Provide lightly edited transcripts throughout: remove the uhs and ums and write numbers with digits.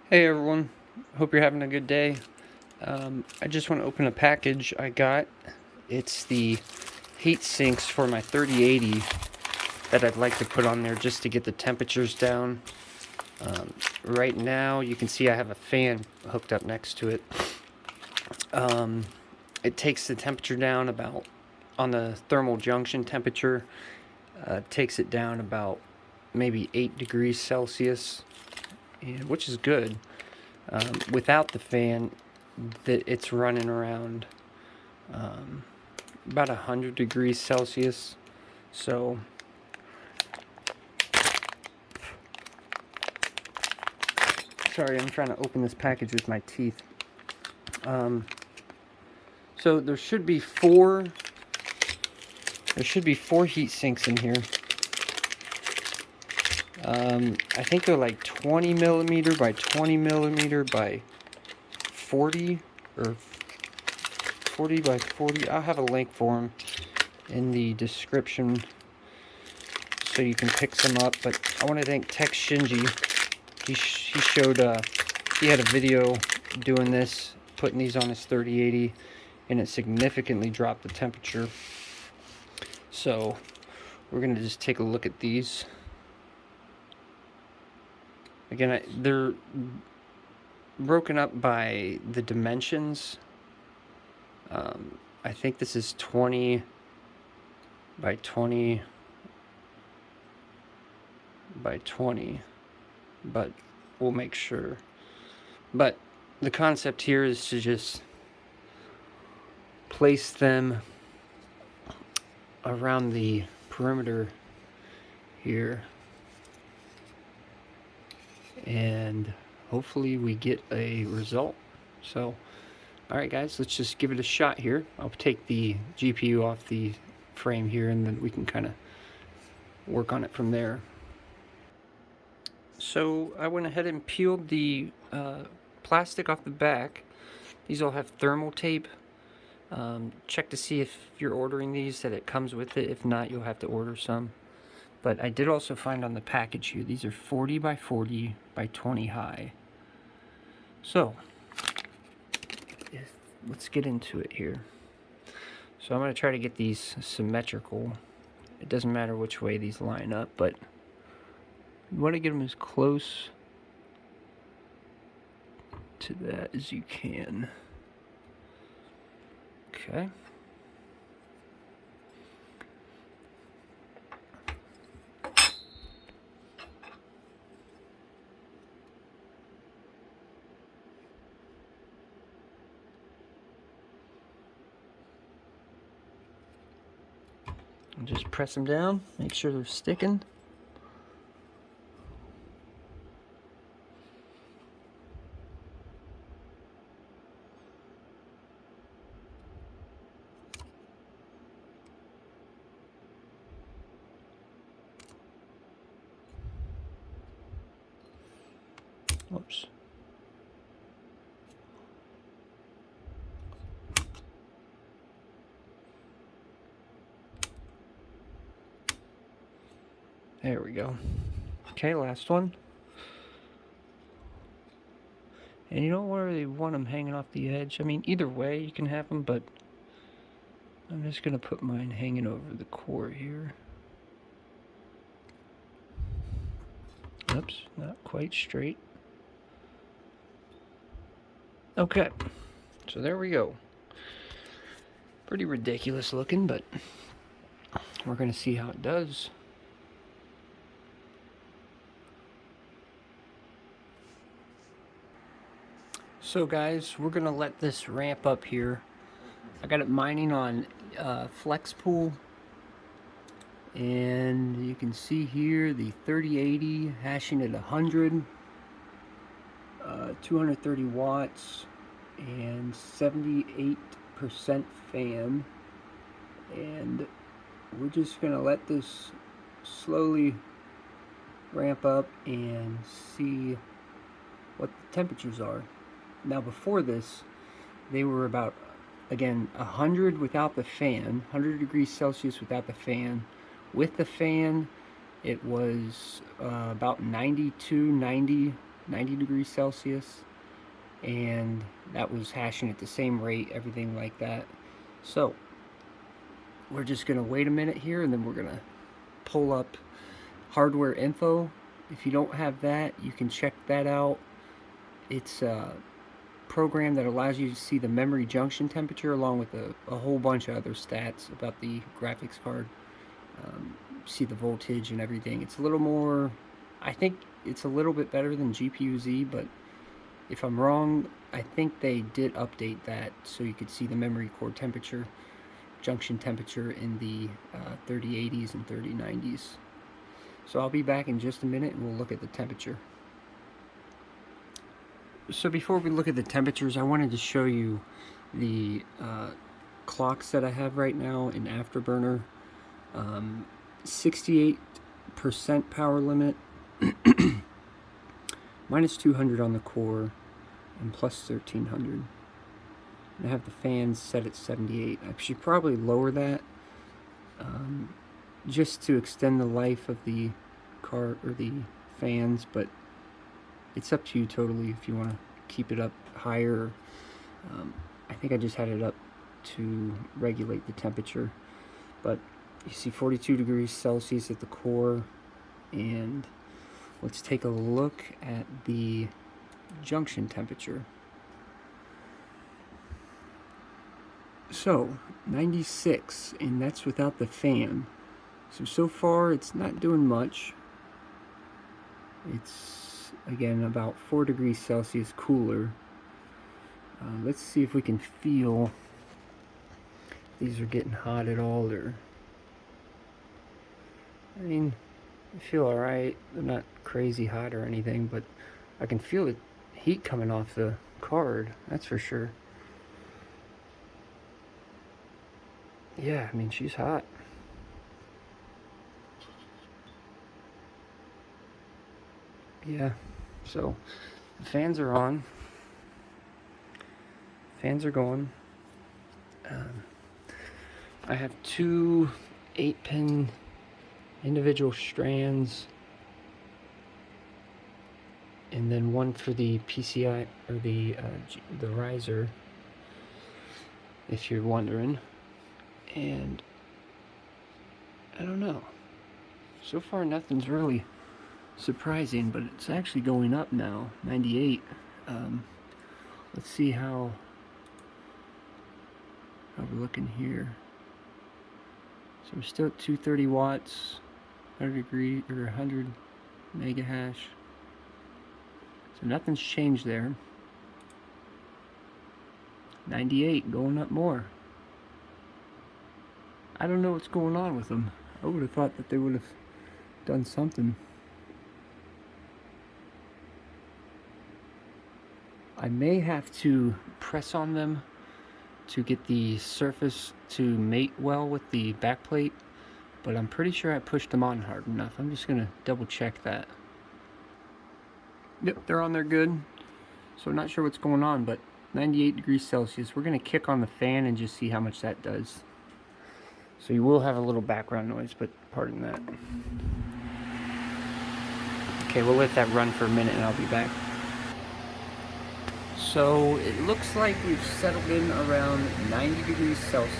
Hey everyone, hope you're having a good day. I just want to open a package I got. It's the Heatsinks for my 3080 that I'd like to put on there just to get the temperatures down. Right now you can see I have a fan hooked up next to it. It takes the temperature down about, on the thermal junction temperature, takes it down about maybe 8 degrees Celsius, which is good. Without the fan, it's running around about 100 degrees Celsius. So sorry, I'm trying to open this package with my teeth. So there should be four heat sinks in here. I think they're like 20 millimeter by 20 millimeter by 40 or 40 by 40. I'll have a link for them in the description so you can pick some up. But I want to thank TekShinji. He showed he had a video doing this, putting these on his 3080, and it significantly dropped the temperature. So we're gonna just take a look at these. Again, they're broken up by the dimensions. I think this is 20 by 20 by 20, but we'll make sure. But the concept here is to just place them around the perimeter here, and hopefully we get a result. So alright guys, let's just give it a shot here. I'll take the GPU off the frame here, and then we can kind of work on it from there. So I went ahead and peeled the plastic off the back. These all have thermal tape. Check to see if you're ordering these that it comes with it. If not, you'll have to order some. But I did also find on the package here, these are 40 by 40 by 20 high. So let's get into it here. So I'm going to try to get these symmetrical. It doesn't matter which way these line up, but you want to get them as close to that as you can. Okay. And just press them down, make sure they're sticking. Whoops. There we go. Okay, last one. And you don't really want them hanging off the edge. I mean, either way you can have them, but I'm just going to put mine hanging over the core here. Oops, not quite straight. Okay, so there we go. Pretty ridiculous looking, but we're going to see how it does. So guys, we're going to let this ramp up here. I got it mining on FlexPool. And you can see here the 3080 hashing at 100, 230 watts, and 78% fan. And we're just going to let this slowly ramp up and see what the temperatures are. Now before this, they were about, again, 100 without the fan, 100 degrees Celsius without the fan. With the fan, it was about 92, 90 90 degrees Celsius, and that was hashing at the same rate, everything like that. So we're just gonna wait a minute here, and then we're gonna pull up hardware info. If you don't have that, you can check that out. It's a program that allows you to see the memory junction temperature along with a whole bunch of other stats about the graphics card. See the voltage and everything. It's a little more, I think it's a little bit better than GPU-Z, but if I'm wrong, I think they did update that so you could see the memory core temperature, junction temperature in the 3080s and 3090s. So I'll be back in just a minute and we'll look at the temperature. So before we look at the temperatures, I wanted to show you the clocks that I have right now in Afterburner. 68% power limit, minus 200 on the core, and plus 1300. I have the fans set at 78. I should probably lower that just to extend the life of the car or the fans, but it's up to you totally if you want to keep it up higher. I think I just had it up to regulate the temperature, but you see 42 degrees Celsius at the core, and let's take a look at the junction temperature. So 96, and that's without the fan. So far it's not doing much. It's again about 4 degrees Celsius cooler. Let's see if we can feel if these are getting hot at all, or I mean, I feel alright. They're not crazy hot or anything, but I can feel the heat coming off the card, that's for sure. Yeah, I mean, she's hot. Yeah, so the fans are on. Fans are going. I have two 8-pin individual strands, and then one for the PCI or the riser, if you're wondering. And I don't know, so far nothing's really surprising, but it's actually going up now. 98. Let's see how we're looking here. So we're still at 230 watts, 100 degree or 100 mega hash. So nothing's changed there. 98, going up more. I don't know what's going on with them. I would have thought that they would have done something. I may have to press on them to get the surface to mate well with the backplate, but I'm pretty sure I pushed them on hard enough. I'm just gonna double check that. Yep, they're on there good. So I'm not sure what's going on, but 98 degrees Celsius. We're gonna kick on the fan and just see how much that does. So you will have a little background noise, but pardon that. Okay, we'll let that run for a minute and I'll be back. So it looks like we've settled in around 90 degrees Celsius.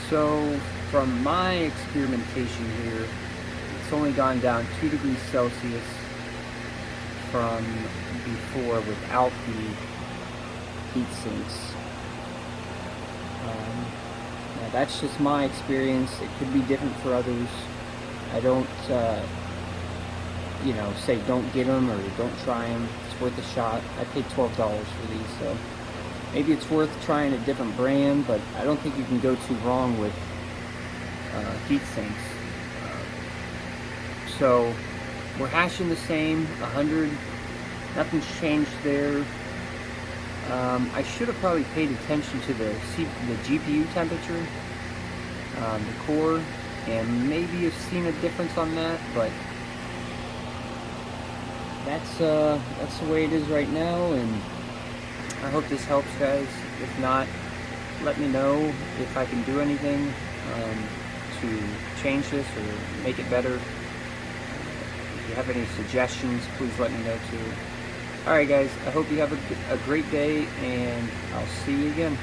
So from my experimentation here, it's only gone down 2 degrees Celsius from before without the heat sinks. Now that's just my experience. It could be different for others. I don't you know, say don't get them or don't try them. It's worth a shot. I paid $12 for these, so maybe it's worth trying a different brand, but I don't think you can go too wrong with heat sinks. So we're hashing the same, 100. Nothing's changed there. I should have probably paid attention to the GPU temperature, the core, and maybe you've seen a difference on that, but that's the way it is right now, and I hope this helps, guys. If not, let me know if I can do anything to change this or make it better. If you have any suggestions, please let me know too. Alright guys, I hope you have a great day, and I'll see you again.